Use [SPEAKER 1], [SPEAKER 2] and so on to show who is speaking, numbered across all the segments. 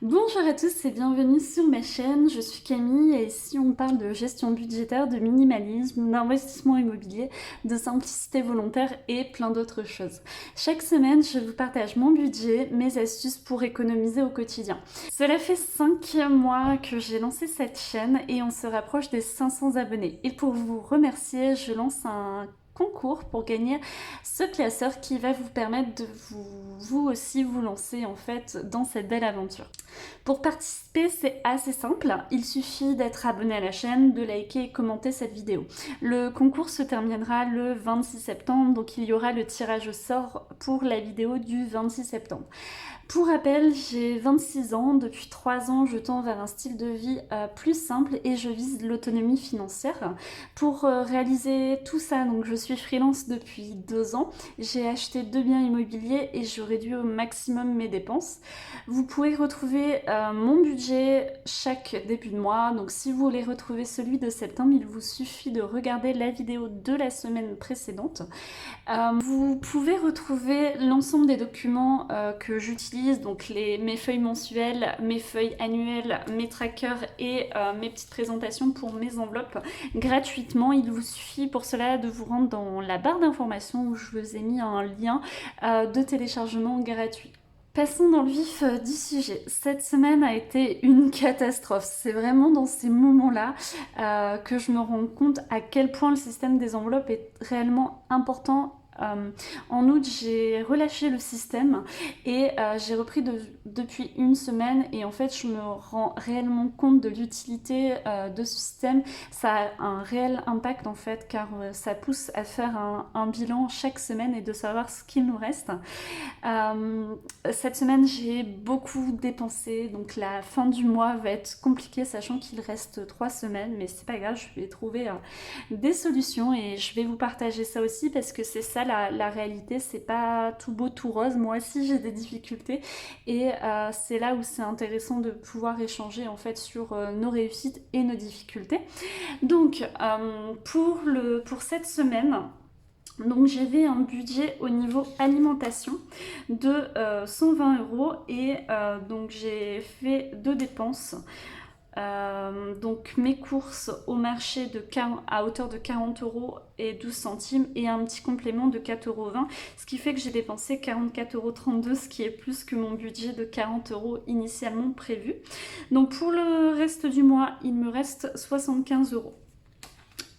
[SPEAKER 1] Bonjour à tous et bienvenue sur ma chaîne, je suis Camille et ici on parle de gestion budgétaire, de minimalisme, d'investissement immobilier, de simplicité volontaire et plein d'autres choses. Chaque semaine je vous partage mon budget, mes astuces pour économiser au quotidien. Cela fait 5 mois que j'ai lancé cette chaîne et on se rapproche des 500 abonnés. Et pour vous remercier, je lance un concours pour gagner ce classeur qui va vous permettre de vous aussi vous lancer en fait dans cette belle aventure. Pour participer, c'est assez simple. Il suffit d'être abonné à la chaîne, de liker et commenter cette vidéo. Le concours se terminera le 26 septembre, donc il y aura le tirage au sort pour la vidéo du 26 septembre. Pour rappel, j'ai 26 ans, depuis 3 ans je tends vers un style de vie plus simple et je vise l'autonomie financière. Pour réaliser tout ça, donc je suis freelance depuis 2 ans, j'ai acheté 2 biens immobiliers et je réduis au maximum mes dépenses. Vous pouvez retrouver mon budget chaque début de mois, donc si vous voulez retrouver celui de septembre, il vous suffit de regarder la vidéo de la semaine précédente. Vous pouvez retrouver l'ensemble des documents que j'utilise, donc mes feuilles mensuelles, mes feuilles annuelles, mes trackers et mes petites présentations pour mes enveloppes gratuitement. Il vous suffit pour cela de vous rendre dans la barre d'informations où je vous ai mis un lien de téléchargement gratuit. Passons dans le vif du sujet. Cette semaine a été une catastrophe. C'est vraiment dans ces moments-là que je me rends compte à quel point le système des enveloppes est réellement important. En août, j'ai relâché le système et j'ai repris depuis une semaine et en fait, je me rends réellement compte de l'utilité de ce système. Ça a un réel impact en fait car ça pousse à faire un bilan chaque semaine et de savoir ce qu'il nous reste. Cette semaine, j'ai beaucoup dépensé, donc la fin du mois va être compliquée, sachant qu'il reste 3 semaines, mais c'est pas grave, je vais trouver des solutions et je vais vous partager ça aussi parce que c'est ça la réalité, c'est pas tout beau, tout rose. Moi aussi, j'ai des difficultés et c'est là où c'est intéressant de pouvoir échanger en fait sur nos réussites et nos difficultés. Donc, pour cette semaine, donc j'avais un budget au niveau alimentation de 120 euros et donc j'ai fait 2 dépenses. Donc mes courses au marché à hauteur de 40 euros et 12 centimes et un petit complément de 4,20 euros, ce qui fait que j'ai dépensé 44,32 euros, ce qui est plus que mon budget de 40 euros initialement prévu. Donc pour le reste du mois, il me reste 75 euros.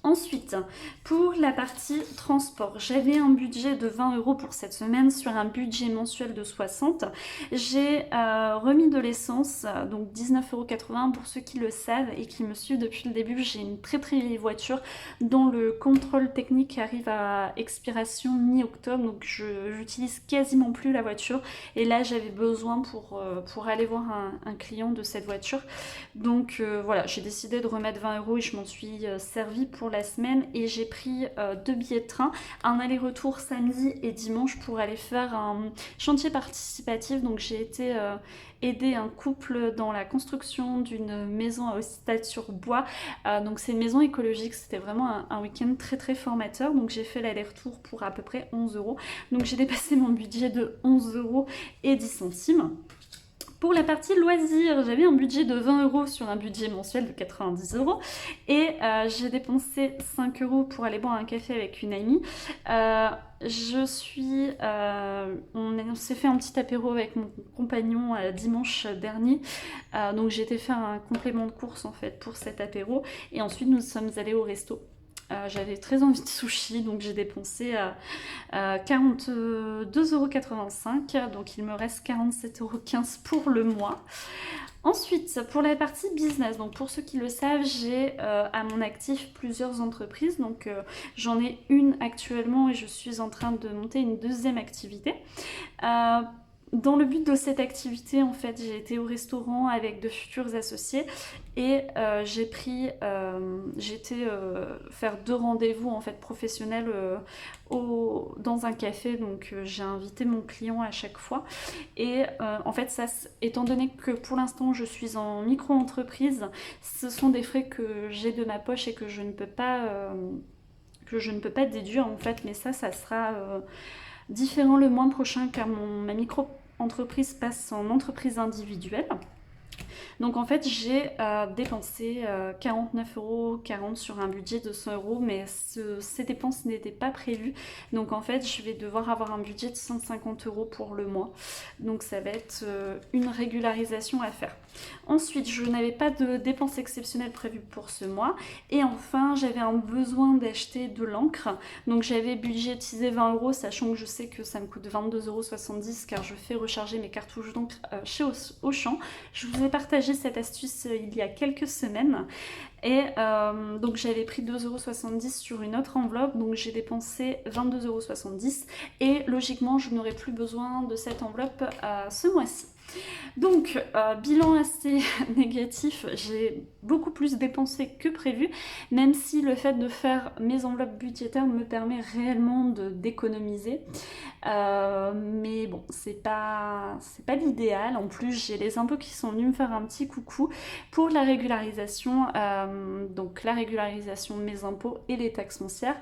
[SPEAKER 1] Ensuite, pour la partie transport, j'avais un budget de 20 euros pour cette semaine sur un budget mensuel de 60. J'ai remis de l'essence, donc 19,80 € pour ceux qui le savent et qui me suivent depuis le début. J'ai une très très vieille voiture dont le contrôle technique arrive à expiration mi-octobre, donc j'utilise quasiment plus la voiture. Et là, j'avais besoin pour aller voir un client de cette voiture. Donc voilà, j'ai décidé de remettre 20 euros et je m'en suis servi pour la semaine et j'ai pris 2 billets de train, un aller-retour samedi et dimanche pour aller faire un chantier participatif. Donc j'ai été aider un couple dans la construction d'une maison à Ostade-sur-Bois. Donc c'est une maison écologique, c'était vraiment un week-end très très formateur. Donc j'ai fait l'aller-retour pour à peu près 11 euros. Donc j'ai dépassé mon budget de 11 euros et 10 centimes. Pour la partie loisirs, j'avais un budget de 20 euros sur un budget mensuel de 90 euros et j'ai dépensé 5 euros pour aller boire un café avec une amie. On s'est fait un petit apéro avec mon compagnon dimanche dernier, donc j'ai été faire un complément de course en fait pour cet apéro et ensuite nous sommes allés au resto. J'avais très envie de sushi, donc j'ai dépensé 42,85 €, donc il me reste 47,15 € pour le mois. Ensuite, pour la partie business, donc pour ceux qui le savent, j'ai à mon actif plusieurs entreprises, donc j'en ai une actuellement et je suis en train de monter une deuxième activité. Dans le but de cette activité, en fait, j'ai été au restaurant avec de futurs associés et j'ai été faire 2 rendez-vous en fait professionnels dans un café. Donc j'ai invité mon client à chaque fois et en fait ça, étant donné que pour l'instant je suis en micro-entreprise, ce sont des frais que j'ai de ma poche et que je ne peux pas déduire en fait, mais ça sera différent le mois prochain car ma micro-entreprise passe en entreprise individuelle. Donc en fait j'ai dépensé 49,40 € sur un budget de 100 €, mais ces dépenses n'étaient pas prévues. Donc en fait je vais devoir avoir un budget de 150 € pour le mois. Donc ça va être une régularisation à faire. Ensuite, je n'avais pas de dépenses exceptionnelles prévues pour ce mois. Et enfin, j'avais un besoin d'acheter de l'encre. Donc j'avais budgétisé 20 €, sachant que je sais que ça me coûte 22,70 € car je fais recharger mes cartouches d'encre chez Auchan. Je vous ai partagé cette astuce il y a quelques semaines. Et donc j'avais pris 2,70 € sur une autre enveloppe, donc j'ai dépensé 22,70 € et logiquement je n'aurai plus besoin de cette enveloppe ce mois-ci. Donc, bilan assez négatif, j'ai beaucoup plus dépensé que prévu, même si le fait de faire mes enveloppes budgétaires me permet réellement d'économiser. Mais bon, c'est pas l'idéal. En plus, j'ai les impôts qui sont venus me faire un petit coucou pour la régularisation, donc la régularisation de mes impôts et les taxes foncières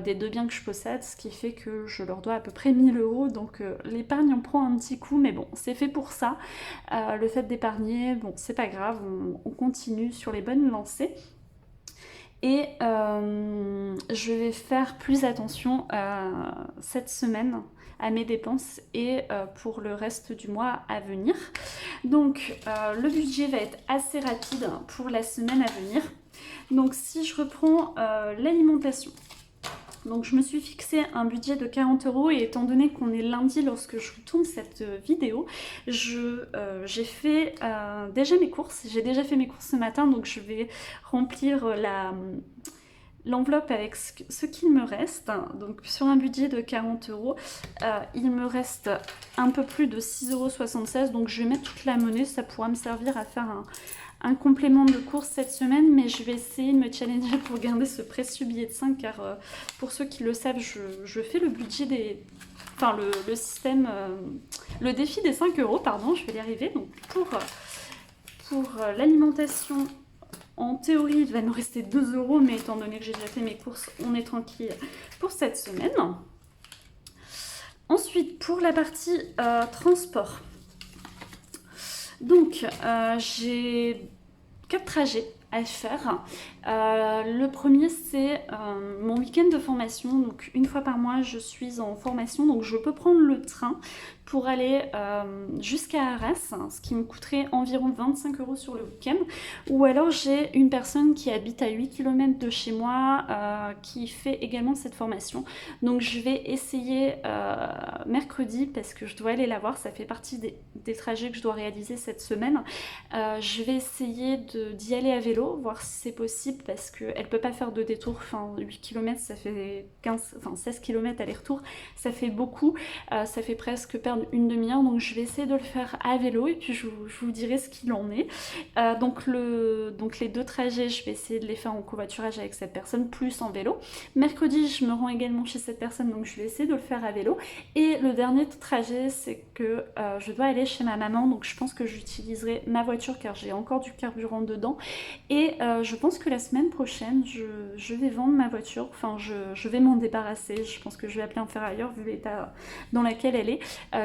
[SPEAKER 1] des 2 biens que je possède, ce qui fait que je leur dois à peu près 1 000 €. Donc l'épargne en prend un petit coup, mais bon, c'est fait pour ça. Le fait d'épargner, bon, c'est pas grave, on continue sur les bonnes lancées. Et je vais faire plus attention cette semaine à mes dépenses et pour le reste du mois à venir. Donc le budget va être assez rapide pour la semaine à venir. Donc si je reprends l'alimentation, donc je me suis fixé un budget de 40 € et étant donné qu'on est lundi lorsque je vous tourne cette vidéo, j'ai fait déjà mes courses. J'ai déjà fait mes courses ce matin, donc je vais remplir l'enveloppe avec ce qu'il me reste. Donc sur un budget de 40 €, il me reste un peu plus de 6,76 €, donc je vais mettre toute la monnaie, ça pourra me servir à faire un complément de course cette semaine, mais je vais essayer de me challenger pour garder ce précieux billet de 5 car pour ceux qui le savent, je fais le budget des... Enfin le système, le défi des 5 €, pardon, je vais y arriver. Donc pour l'alimentation, en théorie, il va nous rester 2 €, mais étant donné que j'ai déjà fait mes courses, on est tranquille pour cette semaine. Ensuite, pour la partie transport, donc j'ai 4 trajets à faire. Le premier, c'est mon week-end de formation. Donc une fois par mois, je suis en formation, donc je peux prendre le train pour aller jusqu'à Arras, ce qui me coûterait environ 25 € sur le week-end. Ou alors j'ai une personne qui habite à 8 km de chez moi qui fait également cette formation. Donc je vais essayer mercredi, parce que je dois aller la voir, ça fait partie des trajets que je dois réaliser cette semaine. Je vais essayer d'y aller à vélo, voir si c'est possible, parce qu'elle peut pas faire de détour. Enfin 8 km ça fait 16 km aller-retour, ça fait beaucoup, ça fait presque perdre une demi-heure, donc je vais essayer de le faire à vélo et puis je vous dirai ce qu'il en est. Donc les 2 trajets, je vais essayer de les faire en covoiturage avec cette personne plus en vélo. Mercredi, je me rends également chez cette personne, donc je vais essayer de le faire à vélo. Et le dernier trajet, c'est que je dois aller chez ma maman, donc je pense que j'utiliserai ma voiture car j'ai encore du carburant dedans. Et je pense que la semaine prochaine, je vais vendre ma voiture, enfin je vais m'en débarrasser. Je pense que je vais appeler un ferrailleur vu l'état dans lequel elle est.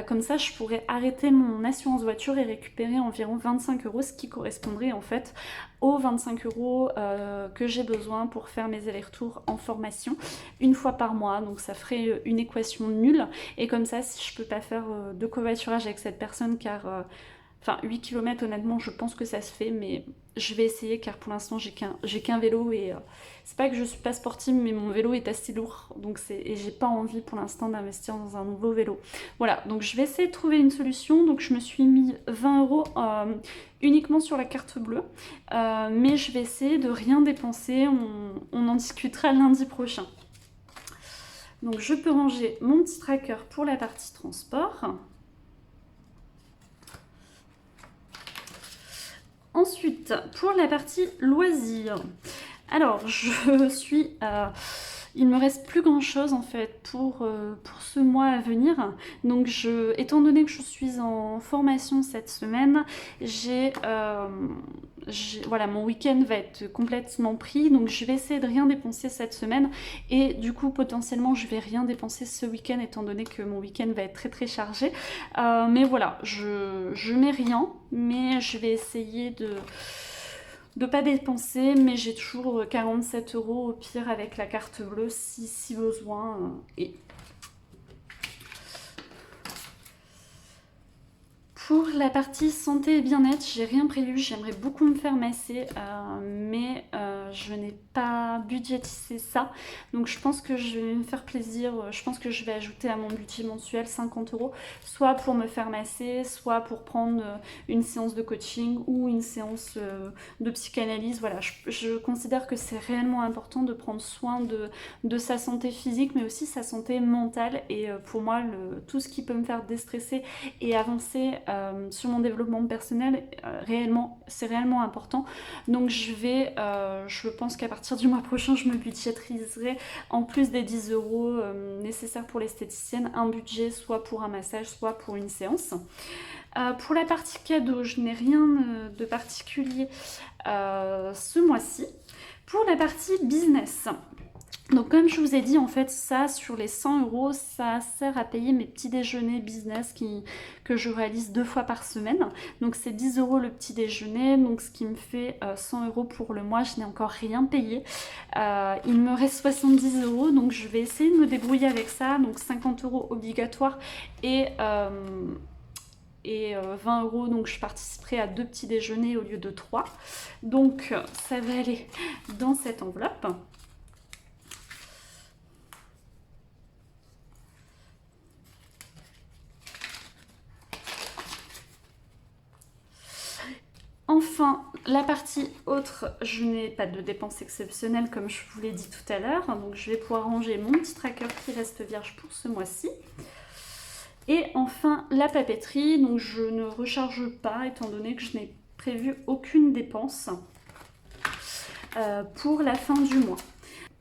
[SPEAKER 1] Comme ça, je pourrais arrêter mon assurance voiture et récupérer environ 25 €, ce qui correspondrait en fait aux 25 € que j'ai besoin pour faire mes allers-retours en formation une fois par mois. Donc ça ferait une équation nulle. Et comme ça, si je peux pas faire de covoiturage avec cette personne, car... Enfin, 8 km, honnêtement, je pense que ça se fait, mais je vais essayer car pour l'instant, j'ai qu'un vélo et c'est pas que je suis pas sportive, mais mon vélo est assez lourd, donc et j'ai pas envie pour l'instant d'investir dans un nouveau vélo. Voilà, donc je vais essayer de trouver une solution. Donc je me suis mis 20 € uniquement sur la carte bleue, mais je vais essayer de rien dépenser. On en discutera lundi prochain. Donc je peux ranger mon petit tracker pour la partie transport. Ensuite, pour la partie loisirs, alors il me reste plus grand chose en fait pour ce mois à venir. Donc étant donné que je suis en formation cette semaine, j'ai voilà, mon week-end va être complètement pris, donc je vais essayer de rien dépenser cette semaine et du coup potentiellement je vais rien dépenser ce week-end étant donné que mon week-end va être très très chargé. Mais voilà, je mets rien, mais je vais essayer de pas dépenser, mais j'ai toujours 47 euros au pire avec la carte bleue si besoin. Et pour la partie santé et bien-être, j'ai rien prévu. J'aimerais beaucoup me faire masser, mais je n'ai pas budgétisé ça. Donc je pense que je vais me faire plaisir. Je pense que je vais ajouter à mon budget mensuel 50 euros, soit pour me faire masser, soit pour prendre une séance de coaching ou une séance de psychanalyse. Voilà, je considère que c'est réellement important de prendre soin de sa santé physique, mais aussi sa santé mentale. Et pour moi, tout ce qui peut me faire déstresser et avancer sur mon développement personnel, c'est réellement important. Donc je pense qu'à partir du mois prochain, je me budgétiserai, en plus des 10 euros nécessaires pour l'esthéticienne, un budget soit pour un massage, soit pour une séance. Pour la partie cadeau, je n'ai rien de particulier ce mois-ci. Pour la partie business, donc comme je vous ai dit, en fait, ça, sur les 100 euros, ça sert à payer mes petits déjeuners business que je réalise 2 fois par semaine. Donc c'est 10 euros le petit déjeuner, donc ce qui me fait 100 euros pour le mois. Je n'ai encore rien payé. Il me reste 70 euros, donc je vais essayer de me débrouiller avec ça. Donc 50 euros obligatoires et 20 euros, donc je participerai à 2 petits déjeuners au lieu de 3. Donc ça va aller dans cette enveloppe. Enfin, la partie autre, je n'ai pas de dépenses exceptionnelles comme je vous l'ai dit tout à l'heure. Donc je vais pouvoir ranger mon petit tracker qui reste vierge pour ce mois-ci. Et enfin, la papeterie. Donc je ne recharge pas étant donné que je n'ai prévu aucune dépense pour la fin du mois.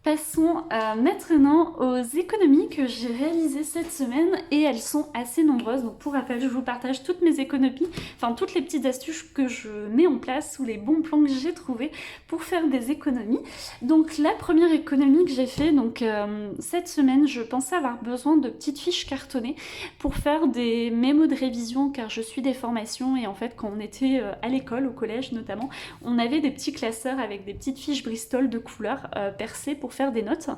[SPEAKER 1] Passons maintenant aux économies que j'ai réalisées cette semaine et elles sont assez nombreuses. Donc pour rappel, je vous partage toutes mes économies, enfin toutes les petites astuces que je mets en place ou les bons plans que j'ai trouvés pour faire des économies. Donc la première économie que j'ai fait, donc cette semaine, je pensais avoir besoin de petites fiches cartonnées pour faire des mémos de révision car je suis des formations et en fait quand on était à l'école, au collège notamment, on avait des petits classeurs avec des petites fiches Bristol de couleur percées pour faire des notes.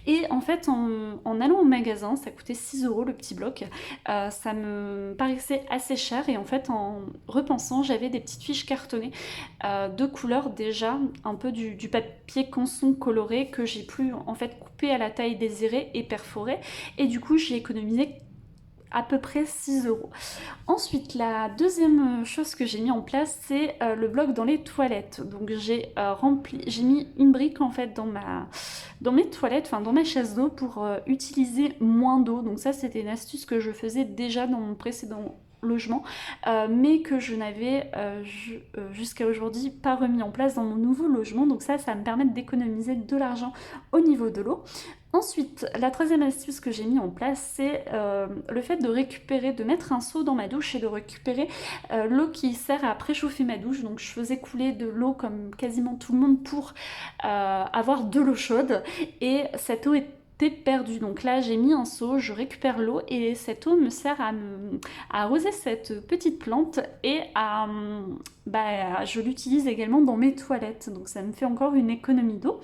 [SPEAKER 1] Et en fait, en allant au magasin, ça coûtait 6 euros le petit bloc. Ça me paraissait assez cher et en fait, en repensant, j'avais des petites fiches cartonnées de couleur déjà, un peu du papier canson coloré que j'ai pu en fait couper à la taille désirée et perforer. Et du coup, j'ai économisé à peu près 6 euros. Ensuite, la deuxième chose que j'ai mis en place, c'est le bloc dans les toilettes. Donc j'ai mis une brique en fait dans mes toilettes, enfin dans ma chasse d'eau pour utiliser moins d'eau. Donc ça, c'était une astuce que je faisais déjà dans mon précédent logement, mais que je n'avais jusqu'à aujourd'hui pas remis en place dans mon nouveau logement. Donc ça me permet d'économiser de l'argent au niveau de l'eau. Ensuite, la troisième astuce que j'ai mis en place, c'est le fait de mettre un seau dans ma douche et de récupérer l'eau qui sert à préchauffer ma douche. Donc je faisais couler de l'eau comme quasiment tout le monde pour avoir de l'eau chaude et cette eau était perdue. Donc là j'ai mis un seau, je récupère l'eau et cette eau me sert à arroser cette petite plante et je l'utilise également dans mes toilettes. Donc ça me fait encore une économie d'eau.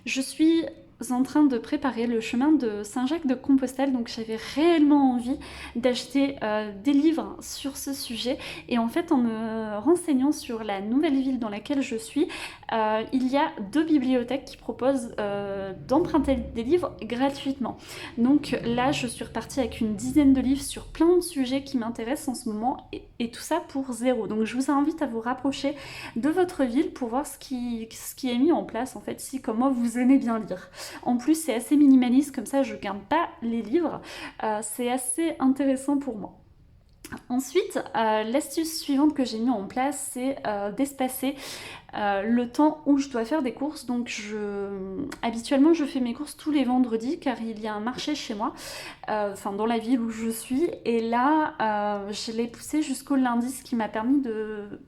[SPEAKER 1] Je suis en train de préparer le chemin de Saint-Jacques-de-Compostelle, donc j'avais réellement envie d'acheter des livres sur ce sujet et en fait en me renseignant sur la nouvelle ville dans laquelle je suis, il y a 2 bibliothèques qui proposent d'emprunter des livres gratuitement. Donc là je suis repartie avec une dizaine de livres sur plein de sujets qui m'intéressent en ce moment et tout ça pour 0. Donc je vous invite à vous rapprocher de votre ville pour voir ce qui est mis en place en fait, si comme moi vous aimez bien lire. En plus, c'est assez minimaliste, comme ça je garde pas les livres. C'est assez intéressant pour moi. Ensuite, l'astuce suivante que j'ai mis en place, c'est d'espacer le temps où je dois faire des courses. Donc habituellement je fais mes courses tous les vendredis car il y a un marché chez moi, enfin dans la ville où je suis, et là je l'ai poussé jusqu'au lundi, ce qui m'a permis de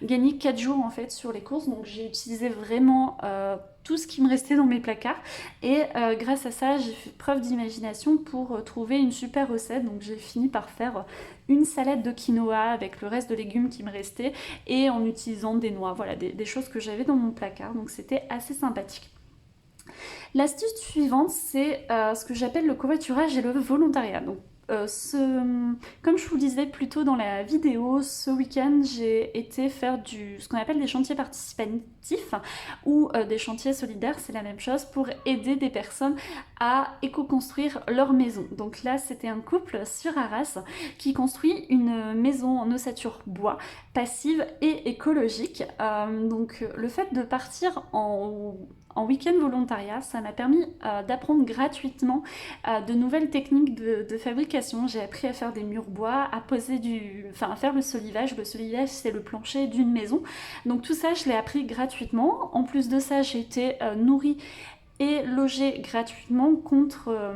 [SPEAKER 1] gagner 4 jours en fait sur les courses. Donc j'ai utilisé vraiment tout ce qui me restait dans mes placards, et grâce à ça j'ai fait preuve d'imagination pour trouver une super recette. Donc j'ai fini par faire une salade de quinoa avec le reste de légumes qui me restait, et en utilisant des noix, voilà, des choses que j'avais dans mon placard, donc c'était assez sympathique. L'astuce suivante, c'est ce que j'appelle le covoiturage et le volontariat. Donc, comme je vous le disais plus tôt dans la vidéo, ce week-end j'ai été faire ce qu'on appelle des chantiers participatifs ou des chantiers solidaires, c'est la même chose, pour aider des personnes à éco-construire leur maison. Donc là c'était un couple sur Arras qui construit une maison en ossature bois, passive et écologique. Donc le fait de partir en week-end volontariat, ça m'a permis d'apprendre gratuitement de nouvelles techniques de fabrication. J'ai appris à faire des murs bois, à faire le solivage. Le solivage, c'est le plancher d'une maison. Donc tout ça, je l'ai appris gratuitement. En plus de ça, j'ai été nourrie et logée gratuitement contre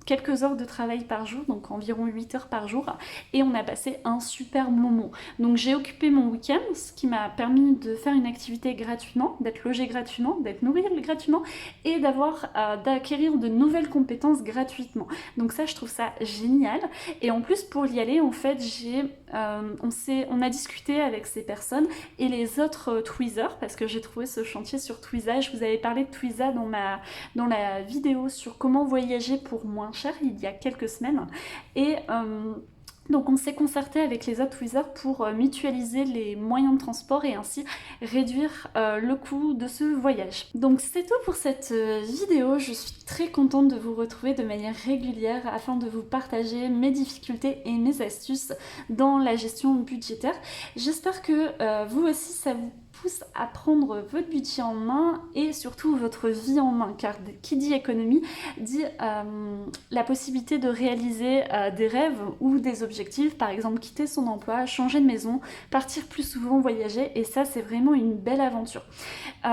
[SPEAKER 1] quelques heures de travail par jour, donc environ 8 heures par jour, et on a passé un super moment. Donc j'ai occupé mon week-end, ce qui m'a permis de faire une activité gratuitement, d'être logée gratuitement, d'être nourrie gratuitement, et d'acquérir de nouvelles compétences gratuitement. Donc ça, je trouve ça génial. Et en plus, pour y aller, en fait, on a discuté avec ces personnes et les autres tweezers, parce que j'ai trouvé ce chantier sur Twiza. Je vous avais parlé de Twiza dans la vidéo sur comment voyager pour moins cher il y a quelques semaines, et donc on s'est concerté avec les autres tweezers pour mutualiser les moyens de transport et ainsi réduire le coût de ce voyage. Donc c'est tout pour cette vidéo. Je suis très contente de vous retrouver de manière régulière afin de vous partager mes difficultés et mes astuces dans la gestion budgétaire. J'espère que vous aussi ça vous pousse à prendre votre budget en main et surtout votre vie en main, car qui dit économie dit la possibilité de réaliser des rêves ou des objectifs, par exemple quitter son emploi, changer de maison, partir plus souvent voyager, et ça c'est vraiment une belle aventure.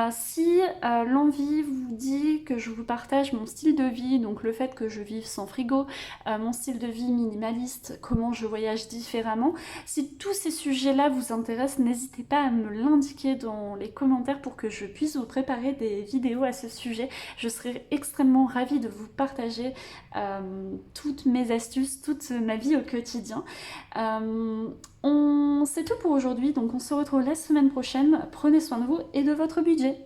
[SPEAKER 1] Si l'envie vous dit que je vous partage mon style de vie, donc le fait que je vive sans frigo, mon style de vie minimaliste, comment je voyage différemment, si tous ces sujets-là vous intéressent, n'hésitez pas à me l'indiquer dans les commentaires pour que je puisse vous préparer des vidéos à ce sujet. Je serai extrêmement ravie de vous partager toutes mes astuces, toute ma vie au quotidien. C'est tout pour aujourd'hui, donc on se retrouve la semaine prochaine. Prenez soin de vous et de votre budget.